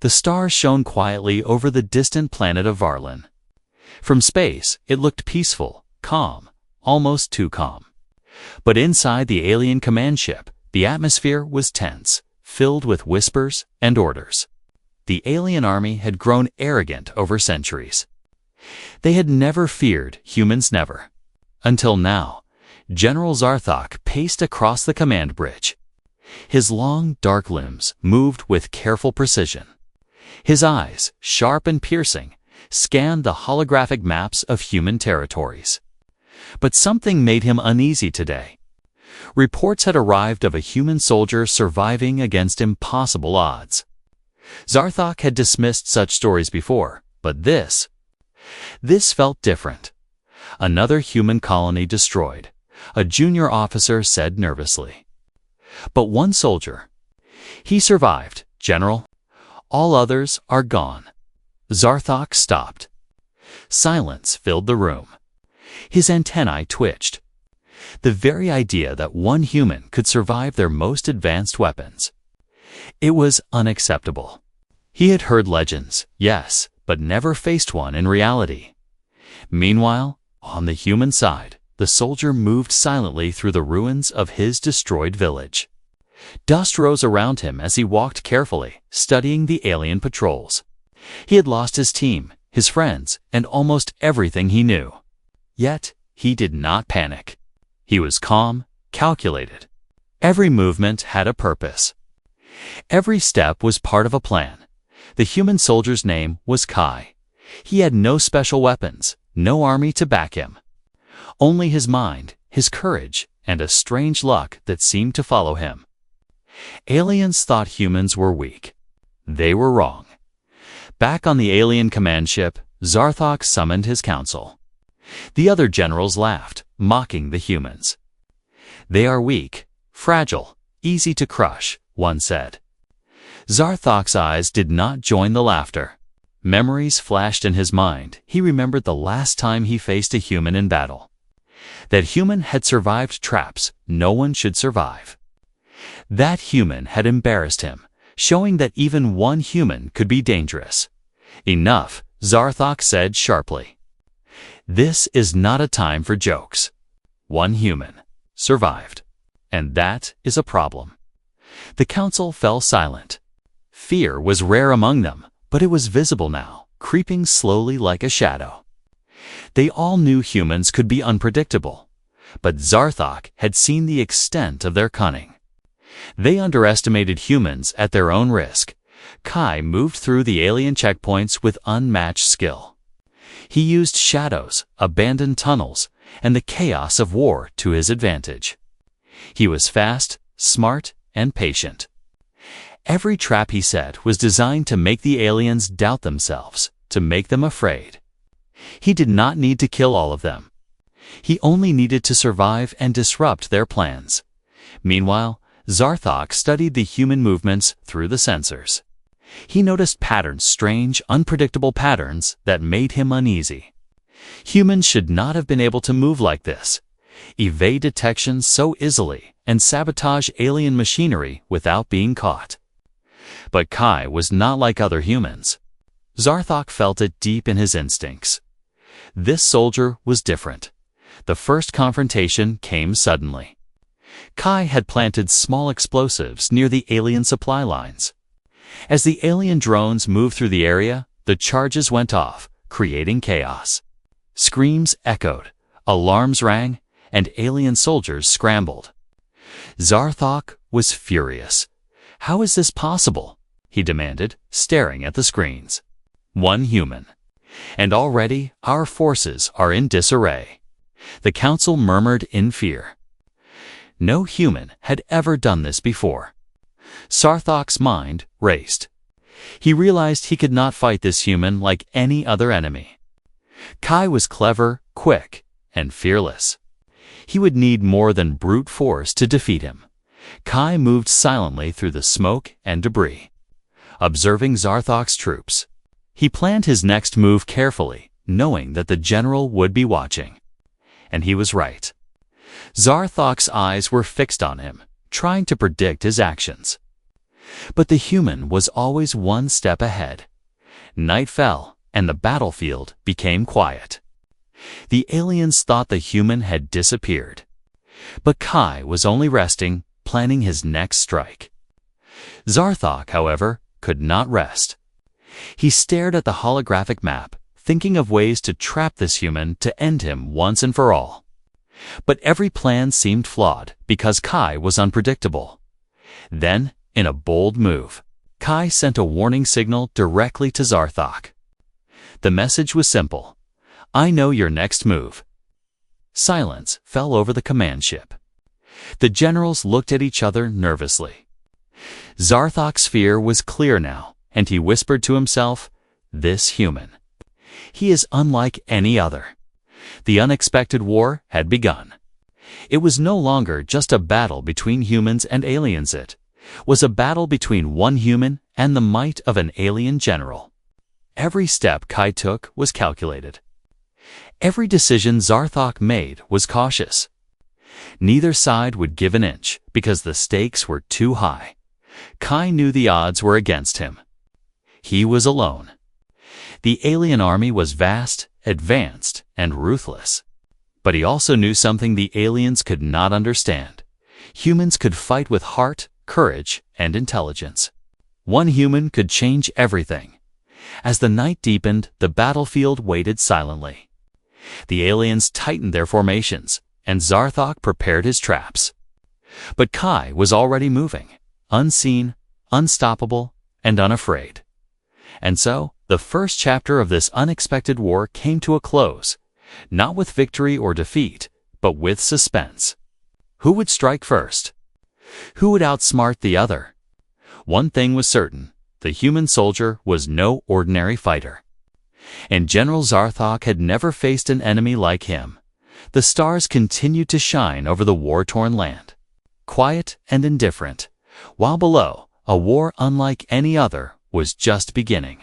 The stars shone quietly over the distant planet of Varlin. From space, it looked peaceful, calm, almost too calm. But inside the alien command ship, the atmosphere was tense, filled with whispers and orders. The alien army had grown arrogant over centuries. They had never feared humans, never. Until now, General Zarthok paced across the command bridge. His long, dark limbs moved with careful precision. His eyes, sharp and piercing, scanned the holographic maps of human territories. But something made him uneasy today. Reports had arrived of a human soldier surviving against impossible odds. Zarthok had dismissed such stories before, but this felt different. Another human colony destroyed, a junior officer said nervously. But one soldier. He survived, General. All others are gone. Zarthok stopped. Silence filled the room. His antennae twitched. The very idea that one human could survive their most advanced weapons. It was unacceptable. He had heard legends, yes, but never faced one in reality. Meanwhile, on the human side, the soldier moved silently through the ruins of his destroyed village. Dust rose around him as he walked carefully, studying the alien patrols. He had lost his team, his friends, and almost everything he knew. Yet, he did not panic. He was calm, calculated. Every movement had a purpose. Every step was part of a plan. The human soldier's name was Kai. He had no special weapons, no army to back him. Only his mind, his courage, and a strange luck that seemed to follow him. Aliens thought humans were weak. They were wrong. Back on the alien command ship, Zarthok summoned his council. The other generals laughed, mocking the humans. They are weak, fragile, easy to crush, one said. Zarthok's eyes did not join the laughter. Memories flashed in his mind. He remembered the last time he faced a human in battle. That human had survived traps no one should survive. That human had embarrassed him, showing that even one human could be dangerous. Enough, Zarthok said sharply. This is not a time for jokes. One human survived, and that is a problem. The council fell silent. Fear was rare among them, but it was visible now, creeping slowly like a shadow. They all knew humans could be unpredictable, but Zarthok had seen the extent of their cunning. They underestimated humans at their own risk. Kai moved through the alien checkpoints with unmatched skill. He used shadows, abandoned tunnels, and the chaos of war to his advantage. He was fast, smart, and patient. Every trap he set was designed to make the aliens doubt themselves, to make them afraid. He did not need to kill all of them. He only needed to survive and disrupt their plans. Meanwhile, Zarthok studied the human movements through the sensors. He noticed patterns, strange, unpredictable patterns that made him uneasy. Humans should not have been able to move like this, evade detection so easily, and sabotage alien machinery without being caught. But Kai was not like other humans. Zarthok felt it deep in his instincts. This soldier was different. The first confrontation came suddenly. Kai had planted small explosives near the alien supply lines. As the alien drones moved through the area, the charges went off, creating chaos. Screams echoed, alarms rang, and alien soldiers scrambled. Zarthok was furious. How is this possible? He demanded, staring at the screens. One human. And already our forces are in disarray. The council murmured in fear. No human had ever done this before. Zarthok's mind raced. He realized he could not fight this human like any other enemy. Kai was clever, quick, and fearless. He would need more than brute force to defeat him. Kai moved silently through the smoke and debris, observing Zarthok's troops. He planned his next move carefully, knowing that the general would be watching. And he was right. Zarthok's eyes were fixed on him, trying to predict his actions. But the human was always one step ahead. Night fell, and the battlefield became quiet. The aliens thought the human had disappeared. But Kai was only resting, planning his next strike. Zarthok, however, could not rest. He stared at the holographic map, thinking of ways to trap this human to end him once and for all. But every plan seemed flawed because Kai was unpredictable. Then, in a bold move, Kai sent a warning signal directly to Zarthok. The message was simple: "I know your next move." Silence fell over the command ship. The generals looked at each other nervously. Zarthok's fear was clear now, and he whispered to himself, "This human. He is unlike any other." The unexpected war had begun. It was no longer just a battle between humans and aliens. It was a battle between one human and the might of an alien general. Every step Kai took was calculated. Every decision Zarthok made was cautious. Neither side would give an inch because the stakes were too high. Kai knew the odds were against him. He was alone. The alien army was vast, advanced, and ruthless. But he also knew something the aliens could not understand. Humans could fight with heart, courage, and intelligence. One human could change everything. As the night deepened, the battlefield waited silently. The aliens tightened their formations, and Zarthok prepared his traps. But Kai was already moving, unseen, unstoppable, and unafraid. And so, the first chapter of this unexpected war came to a close, not with victory or defeat, but with suspense. Who would strike first? Who would outsmart the other? One thing was certain: the human soldier was no ordinary fighter. And General Zarthok had never faced an enemy like him. The stars continued to shine over the war-torn land, quiet and indifferent, while below, a war unlike any other was just beginning.